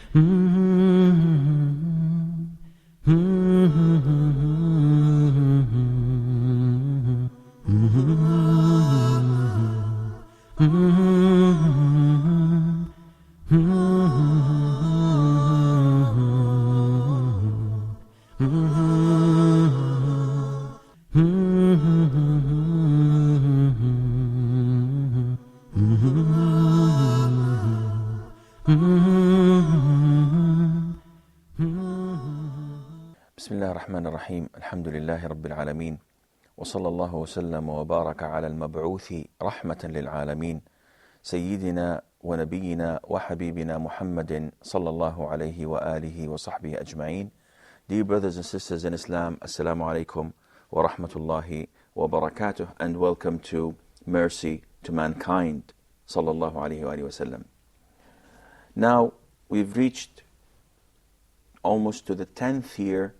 بسم الله الرحمن الرحيم. الحمد لله رب العالمين، وصلى الله وسلم وبارك على المبعوث رحمة للعالمين سيدنا ونبينا وحبيبنا محمد صلى الله عليه وآله وصحبه أجمعين. Dear brothers and sisters in Islam, Assalamu alaikum wa rahmatullahi wa barakatuh, and welcome to Mercy to Mankind, sallallahu alayhi wa sallam. Now, we've reached almost to the 10th year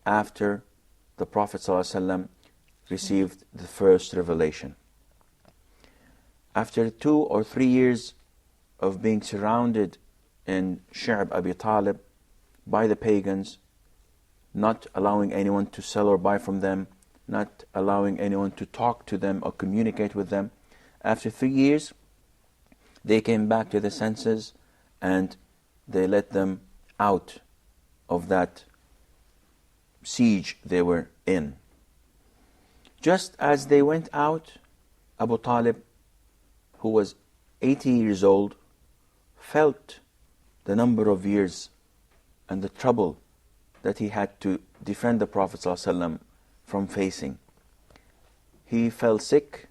after the Prophet ﷺ received the first revelation. After 2 or 3 years of being surrounded in Shi'b Abi Talib by the pagans, not allowing anyone to sell or buy from them, not allowing anyone to talk to them or communicate with them, after 3 years, they came back to their senses and they let them out of that siege they were in. Just as they went out, Abu Talib, who was 80 years old, felt the number of years and the trouble that he had to defend the Prophet ﷺ from facing. He fell sick,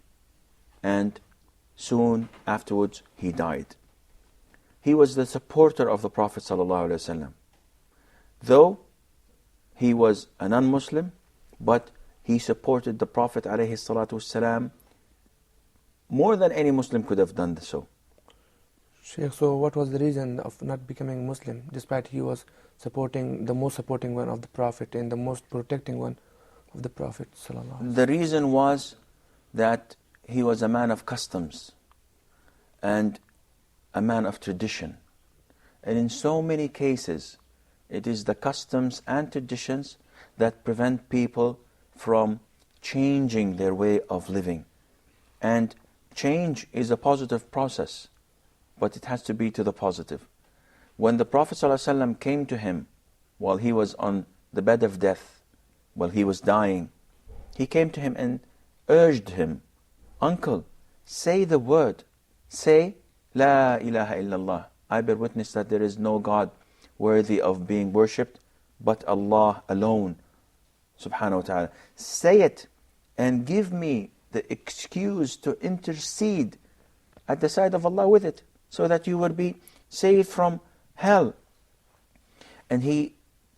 and soon afterwards he died. He was the supporter of the Prophet ﷺ. Though he was a non-Muslim, but he supported the Prophet ﷺ more than any Muslim could have done so. Sheikh, so what was the reason of not becoming Muslim, despite he was supporting the most supporting one of the Prophet and the most protecting one of the Prophet ﷺ? The reason was that he was a man of customs and a man of tradition. And in so many cases, it is the customs and traditions that prevent people from changing their way of living. And change is a positive process, but it has to be to the positive. When the Prophet ﷺ came to him while he was on the bed of death, while he was dying, he came to him and urged him, "Uncle, say the word, say, La ilaha illallah. I bear witness that there is no God worthy of being worshipped but Allah alone, subhanahu wa ta'ala. Say it and give me the excuse to intercede at the side of Allah with it, so that you will be saved from hell." And he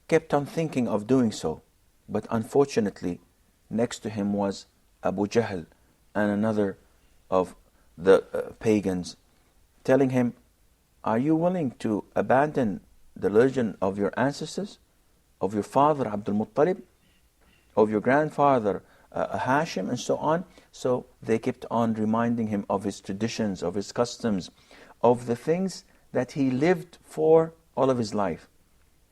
kept on thinking of doing so, but unfortunately next to him was Abu Jahl and another of the pagans, telling him, "Are you willing to abandon the religion of your ancestors, of your father Abdul Muttalib, of your grandfather Hashim, and so on?" So they kept on reminding him of his traditions, of his customs, of the things that he lived for all of his life.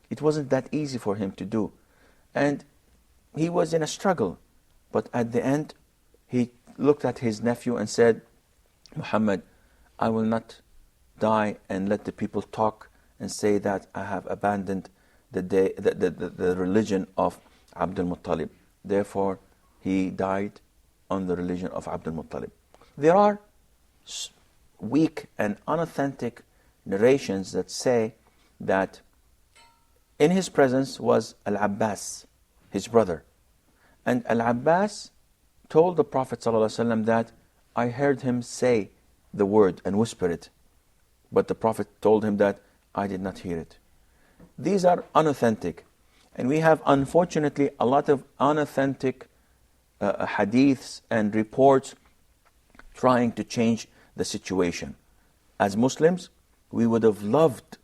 It wasn't that easy for him to do. And he was in a struggle. But at the end, he looked at his nephew and said, "Muhammad, I will not die and let the people talk and say that I have abandoned the religion of Abdul Muttalib." Therefore, he died on the religion of Abdul Muttalib. There are weak and unauthentic narrations that say that in his presence was Al-Abbas, his brother. And Al-Abbas told the Prophet ﷺ that, "I heard him say the word and whisper it." But the Prophet told him that, "I did not hear it." These are unauthentic. And we have, unfortunately, a lot of unauthentic hadiths and reports trying to change the situation. As Muslims, we would have loved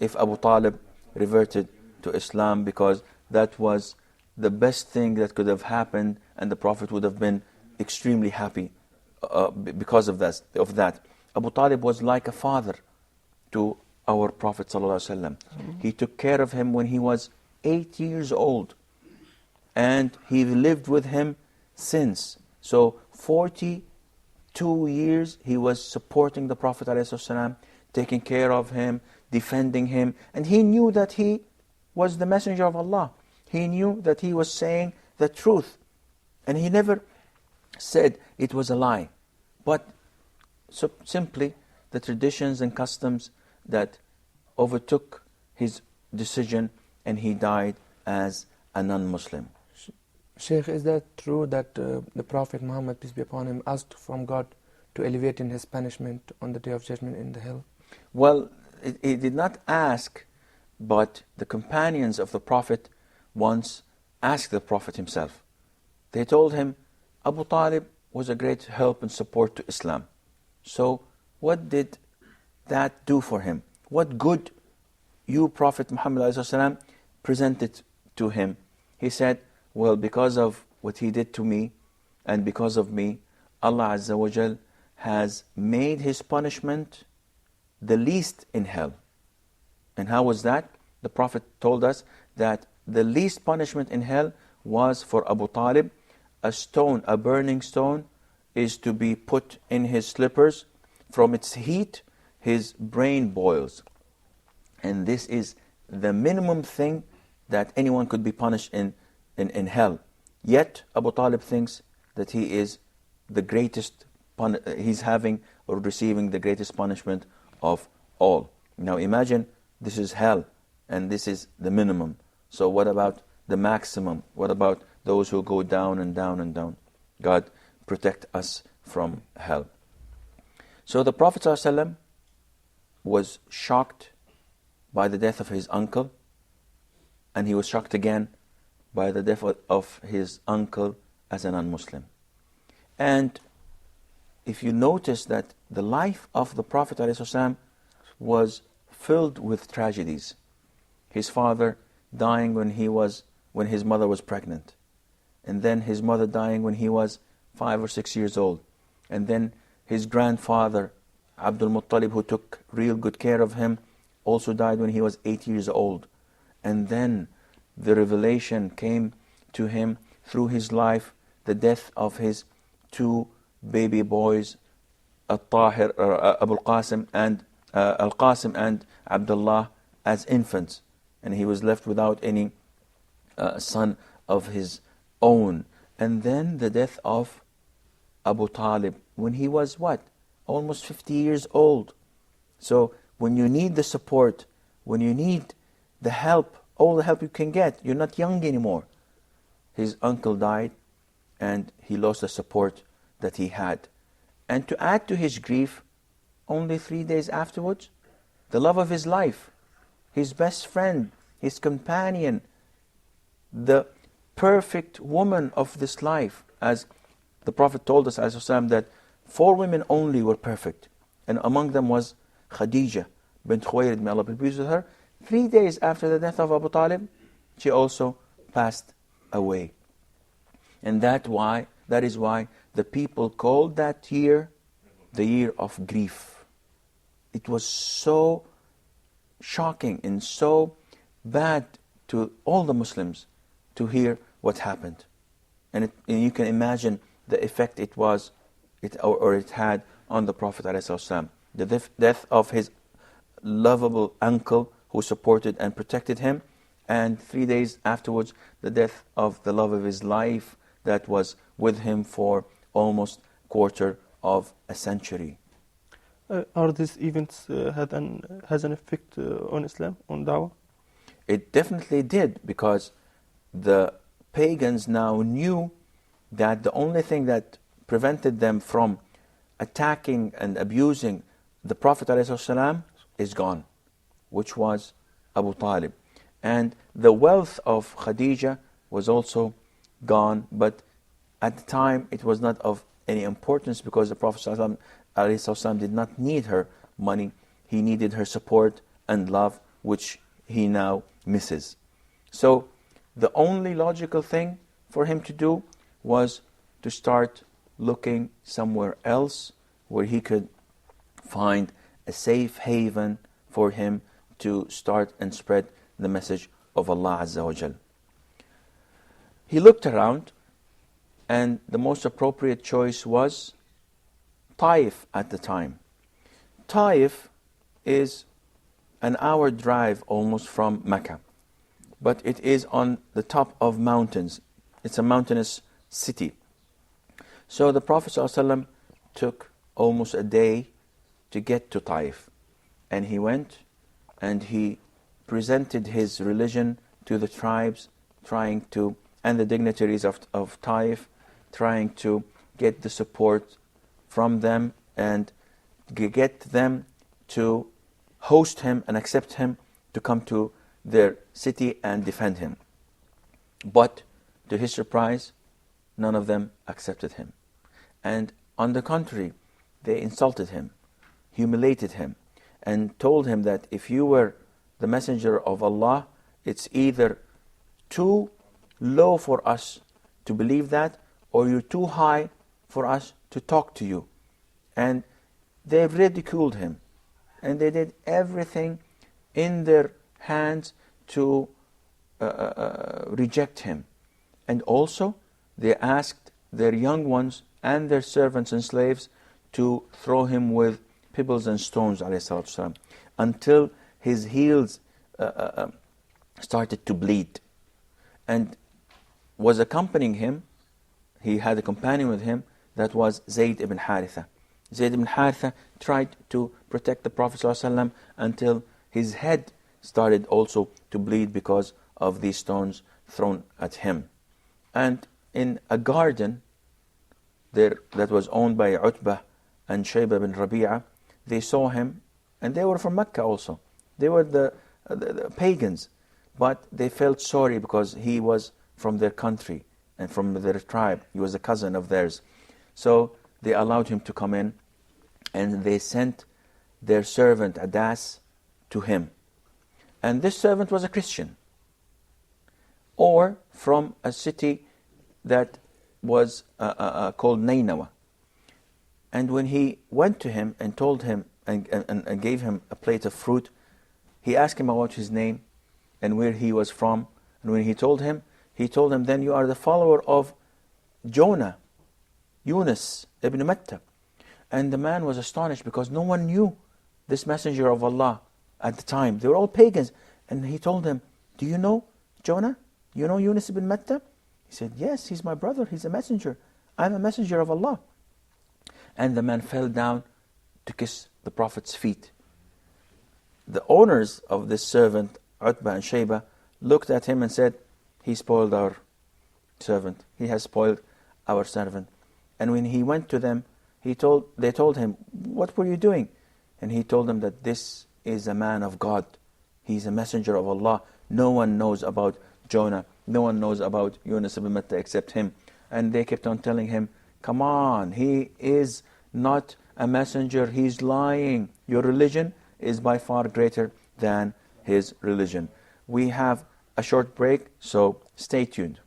if Abu Talib reverted to Islam, because that was the best thing that could have happened, and the Prophet would have been extremely happy because of that. Abu Talib was like a father to our Prophet ﷺ. He took care of him when he was 8 years old, and he lived with him since. So 42 years he was supporting the Prophet ﷺ, taking care of him, defending him, and he knew that he was the messenger of Allah. He knew that he was saying the truth, and he never said it was a lie. But simply the traditions and customs that overtook his decision, and he died as a non-Muslim. Sheikh, is that true that the Prophet Muhammad, peace be upon him, asked from God to elevate in his punishment on the Day of Judgment in the hell? Well, he did not ask, but the companions of the Prophet once asked the Prophet himself. They told him, Abu Talib was a great help and support to Islam. So what did that do for him? What good you, Prophet Muhammad ﷺ, presented to him? He said, well, because of what he did to me, and because of me, Allah Azza wa Jal has made his punishment the least in hell. And how was that? The Prophet told us that the least punishment in hell was for Abu Talib. A stone, a burning stone, is to be put in his slippers. From its heat, his brain boils. And this is the minimum thing that anyone could be punished in hell. Yet Abu Talib thinks that he is the greatest, he's having or receiving the greatest punishment of all. Now imagine, this is hell, and this is the minimum. So what about the maximum? What about those who go down and down and down? God protect us from hell. So the Prophet ﷺ was shocked by the death of his uncle, and he was shocked again by the death of his uncle as a non-Muslim. And if you notice that the life of the Prophet ﷺ was filled with tragedies. His father dying when his mother was pregnant, and then his mother dying when he was 5 or 6 years old, and then his grandfather Abdul Muttalib, who took real good care of him, also died when he was 8 years old. And then the revelation came to him through his life, the death of his 2 baby boys, Al-Tahir, Abu Al-Qasim and Al-Qasim and Abdullah, as infants, and he was left without any son of his own. And then the death of Abu Talib when he was what? Almost 50 years old. So when you need the support, when you need the help, all the help you can get, you're not young anymore. His uncle died, and he lost the support that he had. And to add to his grief, only 3 days afterwards, the love of his life, his best friend, his companion, the perfect woman of this life, as the Prophet told us that 4 women only were perfect, and among them was Khadija bint Khuwaylid, may Allah be pleased with her. 3 days after the death of Abu Talib, she also passed away. And that is why the people called that year the year of grief. It was so shocking and so bad to all the Muslims to hear what happened. And you can imagine the effect it had on the Prophet ﷺ. The death of his lovable uncle who supported and protected him, and 3 days afterwards the death of the love of his life that was with him for almost quarter of a century. Are these events has an effect on Islam, on Dawah? It definitely did, because the pagans now knew that the only thing that prevented them from attacking and abusing the Prophet ﷺ is gone, which was Abu Talib. And the wealth of Khadija was also gone, but at the time it was not of any importance, because the Prophet ﷺ did not need her money. He needed her support and love, which he now misses. So the only logical thing for him to do was to start looking somewhere else where he could find a safe haven for him to start and spread the message of Allah Azza wa Jal. He looked around, and the most appropriate choice was Taif at the time. Taif is an hour drive almost from Mecca, but it is on the top of mountains. It's a mountainous city. So the Prophet ﷺ took almost a day to get to Taif, and he went and he presented his religion to the tribes, and the dignitaries of Taif, trying to get the support from them and get them to host him and accept him to come to their city and defend him. But to his surprise, none of them accepted him. And on the contrary, they insulted him, humiliated him, and told him that if you were the messenger of Allah, it's either too low for us to believe that, or you're too high for us to talk to you. And they ridiculed him, and they did everything in their hands to reject him. And also, they asked their young ones and their servants and slaves to throw him with pebbles and stones, ﷺ, until his heels started to bleed. And was accompanying him, he had a companion with him, that was Zayd ibn Haritha. Zayd ibn Haritha tried to protect the Prophet ﷺ until his head started also to bleed because of these stones thrown at him. And in a garden there that was owned by Utbah and Shaybah bin Rabi'ah, they saw him, and they were from Mecca also. They were the pagans, but they felt sorry because he was from their country and from their tribe. He was a cousin of theirs. So they allowed him to come in, and they sent their servant Adas to him. And this servant was a Christian, or from a city that was called Nainawa. And when he went to him and told him and gave him a plate of fruit, he asked him about his name and where he was from. And when he told him, then you are the follower of Jonah, Yunus ibn Matta. And the man was astonished because no one knew this messenger of Allah at the time. They were all pagans. And he told them, do you know Jonah? You know Yunus ibn Matta? He said, yes, he's my brother, he's a messenger. I'm a messenger of Allah. And the man fell down to kiss the Prophet's feet. The owners of this servant, Utbah and Shaybah, looked at him and said, he spoiled our servant. He has spoiled our servant. And when he went to them, they told him, what were you doing? And he told them that this is a man of God. He's a messenger of Allah. No one knows about Jonah. No one knows about Yunus ibn Matta except him. And they kept on telling him, come on, he is not a messenger, he's lying. Your religion is by far greater than his religion. We have a short break, so stay tuned.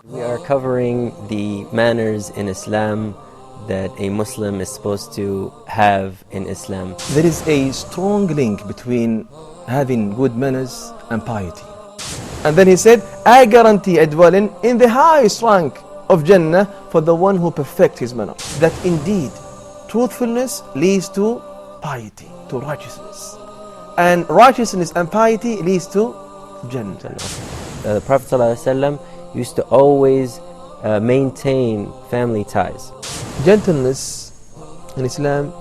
We are covering the manners in Islam that a Muslim is supposed to have in Islam. There is a strong link between having good manners and piety. And then he said, I guarantee a dwelling in the highest rank of Jannah for the one who perfects his manner. That indeed, truthfulness leads to piety, to righteousness. And righteousness and piety leads to Jannah. The Prophet ﷺ used to always maintain family ties. Gentleness in Islam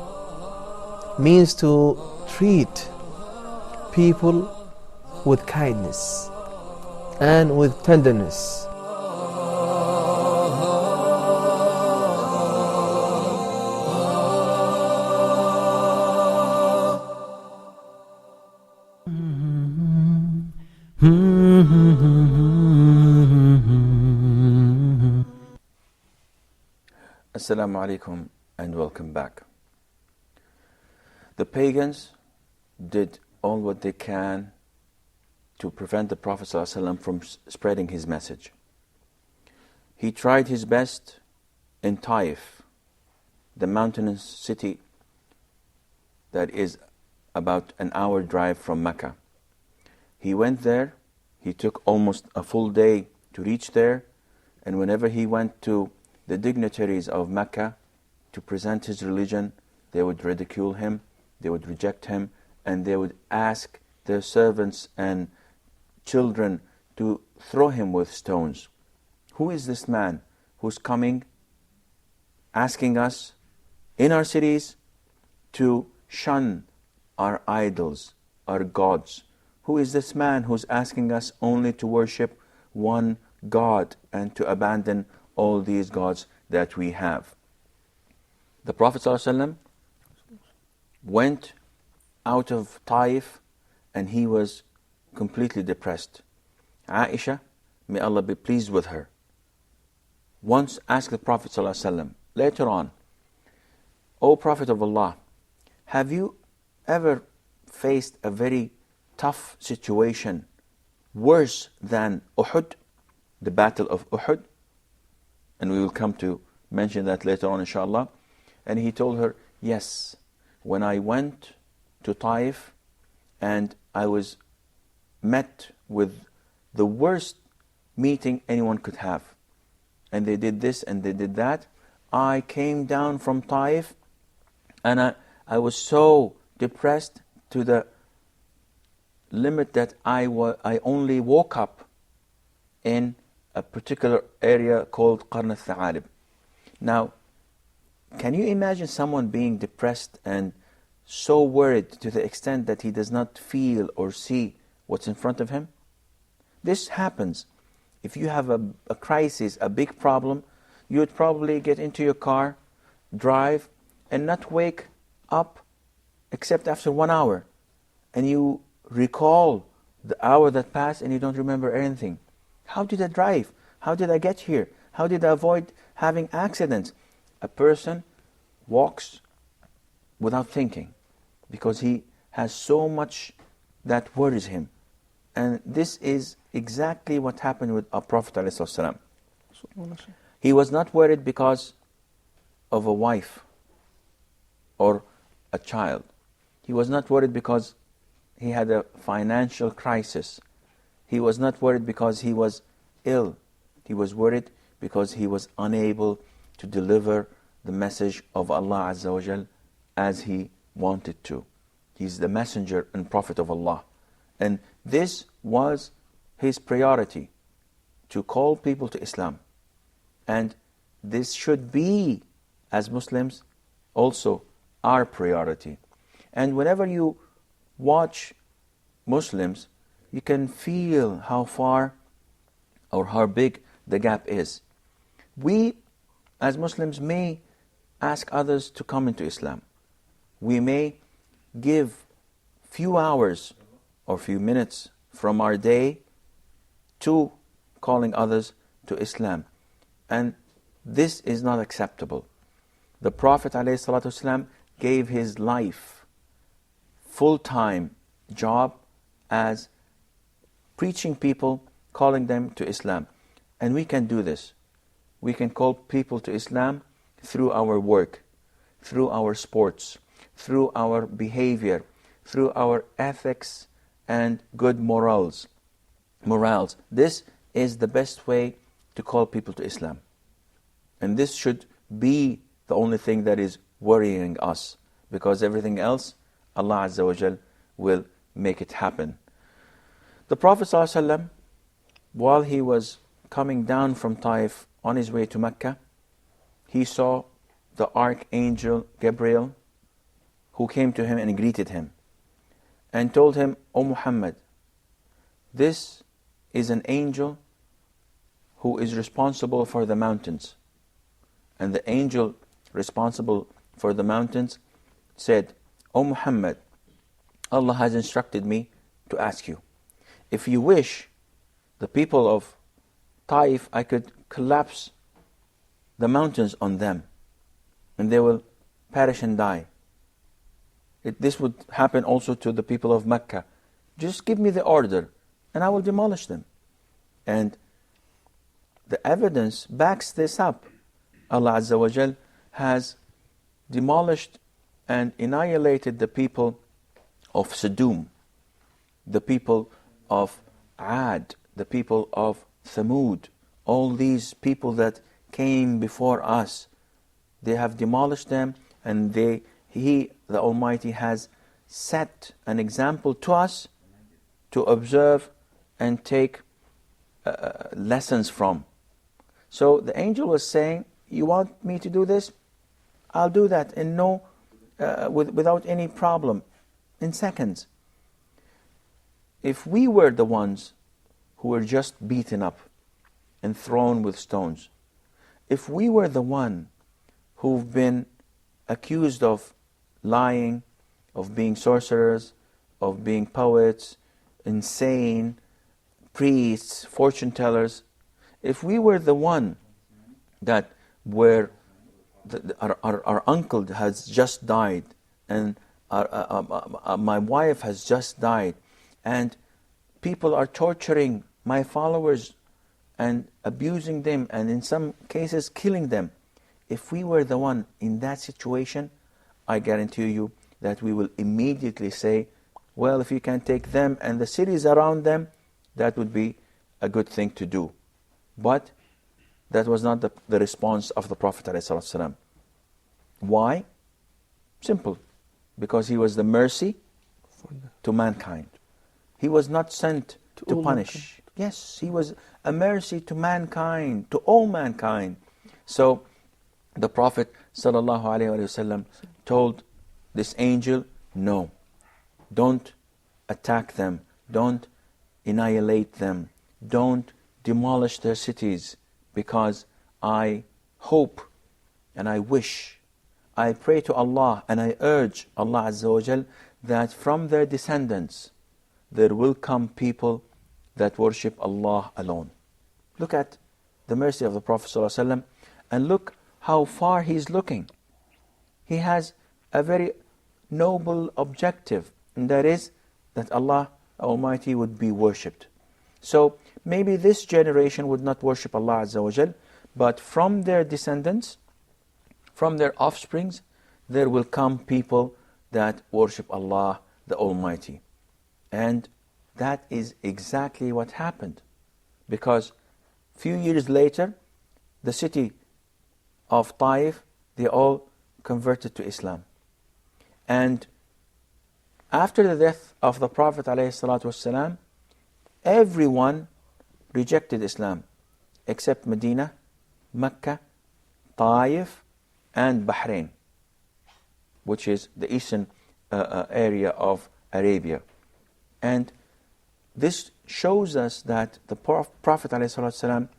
means to treat people with kindness and with tenderness. Assalamu alaikum and welcome back. The pagans did all what they can to prevent the Prophet ﷺ from spreading his message. He tried his best in Taif, the mountainous city that is about an hour drive from Mecca. He went there. He took almost a full day to reach there, and whenever he went to the dignitaries of Mecca to present his religion, they would ridicule him, they would reject him, and they would ask their servants and children to throw him with stones. Who is this man who's coming, asking us in our cities to shun our idols, our gods? Who is this man who's asking us only to worship one God and to abandon all these gods that we have? The Prophet ﷺ went out of Taif and he was completely depressed. Aisha, may Allah be pleased with her, once asked the Prophet ﷺ later on, O Prophet of Allah, have you ever faced a very tough situation worse than Uhud, the battle of Uhud? And we will come to mention that later on, inshallah. And he told her, yes, when I went to Taif and I was met with the worst meeting anyone could have, and they did this and they did that, I came down from Taif and I was so depressed to the limit that I only woke up in a particular area called Qarn al-Tha'alib. Now, can you imagine someone being depressed and so worried to the extent that he does not feel or see what's in front of him? This happens. If you have a crisis, a big problem, you would probably get into your car, drive, and not wake up except after 1 hour. And you recall the hour that passed and you don't remember anything. How did I drive? How did I get here? How did I avoid having accidents? A person walks without thinking because he has so much that worries him. And this is exactly what happened with our Prophet ﷺ. He was not worried because of a wife or a child. He was not worried because he had a financial crisis. He was not worried because he was ill. He was worried because he was unable to deliver the message of Allah Azza wa Jal as he wanted to. He's the messenger and prophet of Allah. And this was his priority, to call people to Islam. And this should be, as Muslims, also our priority. And whenever you watch Muslims, you can feel how far or how big the gap is. We, as Muslims, may ask others to come into Islam. We may give few hours or few minutes from our day to calling others to Islam. And this is not acceptable. The Prophet ﷺ gave his life, full-time job as preaching people, calling them to Islam. And we can do this. We can call people to Islam through our work, through our sports, through our behavior, through our ethics and good morals. This is the best way to call people to Islam. And this should be the only thing that is worrying us, because everything else, Allah Azza wa Jal will make it happen. The Prophet ﷺ, while he was coming down from Taif on his way to Mecca, he saw the Archangel Gabriel, who came to him and greeted him and told him, O Muhammad, this is an angel who is responsible for the mountains. And the angel responsible for the mountains said, O Muhammad, Allah has instructed me to ask you, if you wish, the people of Taif, I could collapse the mountains on them and they will perish and die. This would happen also to the people of Mecca. Just give me the order and I will demolish them. And the evidence backs this up. Allah Azza wa Jal has demolished and annihilated the people of Sodom, the people of Ad, the people of Thamud, all these people that came before us. They have demolished them, and He, the Almighty, has set an example to us to observe and take lessons from. So the angel was saying, you want me to do this? I'll do that in without any problem, in seconds. If we were the ones who were just beaten up and thrown with stones, if we were the one who've been accused of lying, of being sorcerers, of being poets, insane, priests, fortune tellers, if we were the one that were our uncle has just died, and my wife has just died, and people are torturing my followers and abusing them, and in some cases killing them. If we were the one in that situation, I guarantee you that we will immediately say, well, if you can take them and the cities around them, that would be a good thing to do. But that was not the response of the Prophet ﷺ. Why? Simple. Because he was the mercy to mankind. He was not sent to punish. Mankind. Yes, he was a mercy to mankind, to all mankind. So the Prophet ﷺ told this angel, no, don't attack them, don't annihilate them, don't demolish their cities, because I hope and I wish, I pray to Allah and I urge Allah Azza wa Jal that from their descendants there will come people that worship Allah alone. Look at the mercy of the Prophet ﷺ, and look how far he's looking. He has a very noble objective, and that is that Allah Almighty would be worshipped. So maybe this generation would not worship Allah Azza wa Jal, but from their descendants, from their offsprings, there will come people that worship Allah the Almighty. And that is exactly what happened. Because few years later, the city of Taif, they all converted to Islam. And after the death of the Prophet ﷺ, everyone rejected Islam except Medina, Mecca, Taif, and Bahrain, which is the eastern area of Arabia. And this shows us that the Prophet ﷺ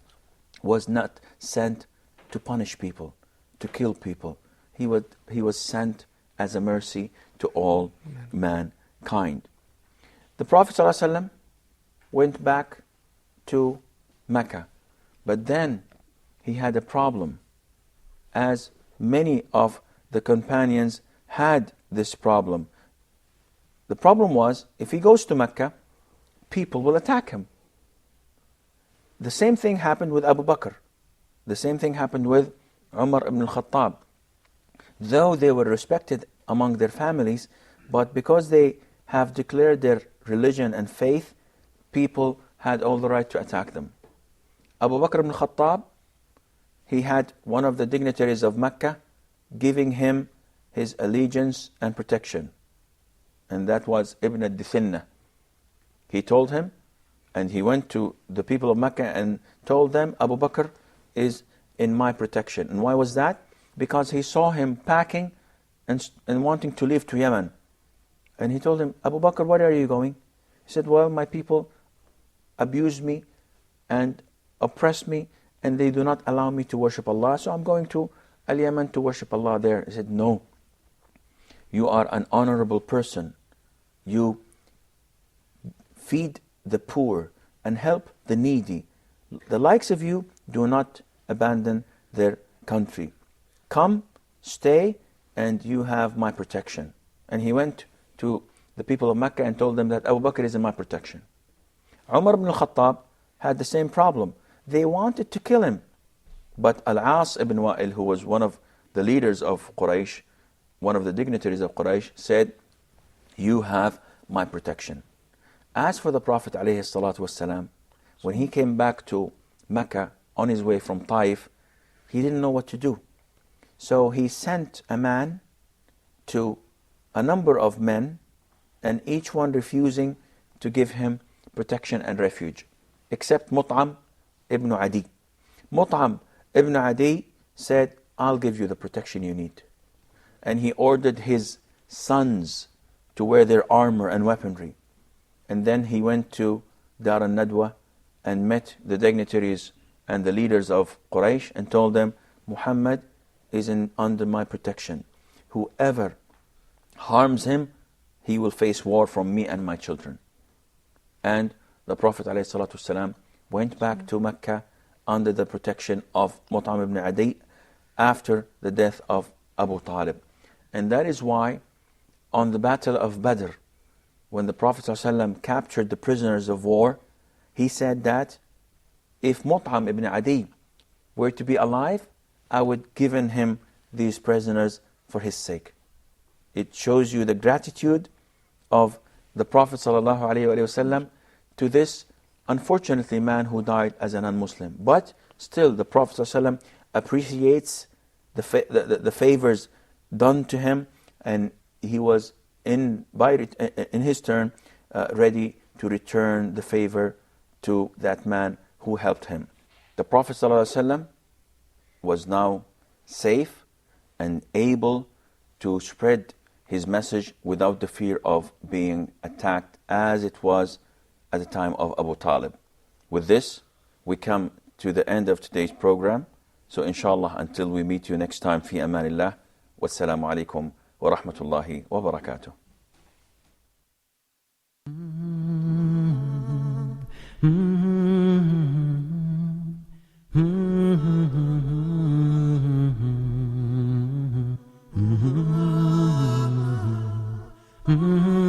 was not sent to punish people, to kill people. He was sent as a mercy to all mankind. The Prophet ﷺ went back to Mecca, but then he had a problem, as many of the companions had this problem. The problem was, if he goes to Mecca, people will attack him. The same thing happened with Abu Bakr. The same thing happened with Umar ibn al-Khattab. Though they were respected among their families, but because they have declared their religion and faith, people had all the right to attack them. Abu Bakr ibn al-Khattab, he had one of the dignitaries of Mecca giving him his allegiance and protection. And that was Ibn al-Dithinna. He told him, and he went to the people of Mecca and told them, Abu Bakr is in my protection. And why was that? Because he saw him packing and wanting to leave to Yemen. And he told him, Abu Bakr, where are you going? He said, well, my people abuse me and oppress me, and they do not allow me to worship Allah, so I'm going to Al-Yemen to worship Allah there. He said, no, you are an honorable person. You feed the poor and help the needy. The likes of you do not abandon their country. Come, stay, and you have my protection. And he went to the people of Mecca and told them that Abu Bakr is in my protection. Umar ibn al-Khattab had the same problem. They wanted to kill him. But Al-As ibn Wa'il, who was one of the leaders of Quraysh, one of the dignitaries of Quraysh, said, you have my protection. As for the Prophet ﷺ, when he came back to Mecca on his way from Taif, he didn't know what to do. So he sent a man to a number of men, and each one refusing to give him protection and refuge, except Mut'am ibn Adi. Mut'am ibn Adi said, I'll give you the protection you need. And he ordered his sons to wear their armor and weaponry. And then he went to Dar al-Nadwa and met the dignitaries and the leaders of Quraysh and told them, Muhammad is under my protection. Whoever harms him, he will face war from me and my children. And the Prophet ﷺ went back to Mecca under the protection of Mut'am ibn Adi after the death of Abu Talib. And that is why on the Battle of Badr, when the Prophet ﷺ captured the prisoners of war, he said that if Mut'am ibn Adi were to be alive, I would given him these prisoners for his sake. It shows you the gratitude of the Prophet ﷺ to this, unfortunately, man who died as a non-Muslim. But still, the Prophet ﷺ appreciates the favors done to him, and he was in his turn ready to return the favor to that man who helped him. The Prophet ﷺ was now safe and able to spread his message without the fear of being attacked as it was at the time of Abu Talib. With this, we come to the end of today's program. So inshallah, until we meet you next time, fi amanillah, wassalamu alaikum wa rahmatullahi wa barakatuh. Mm-hmm.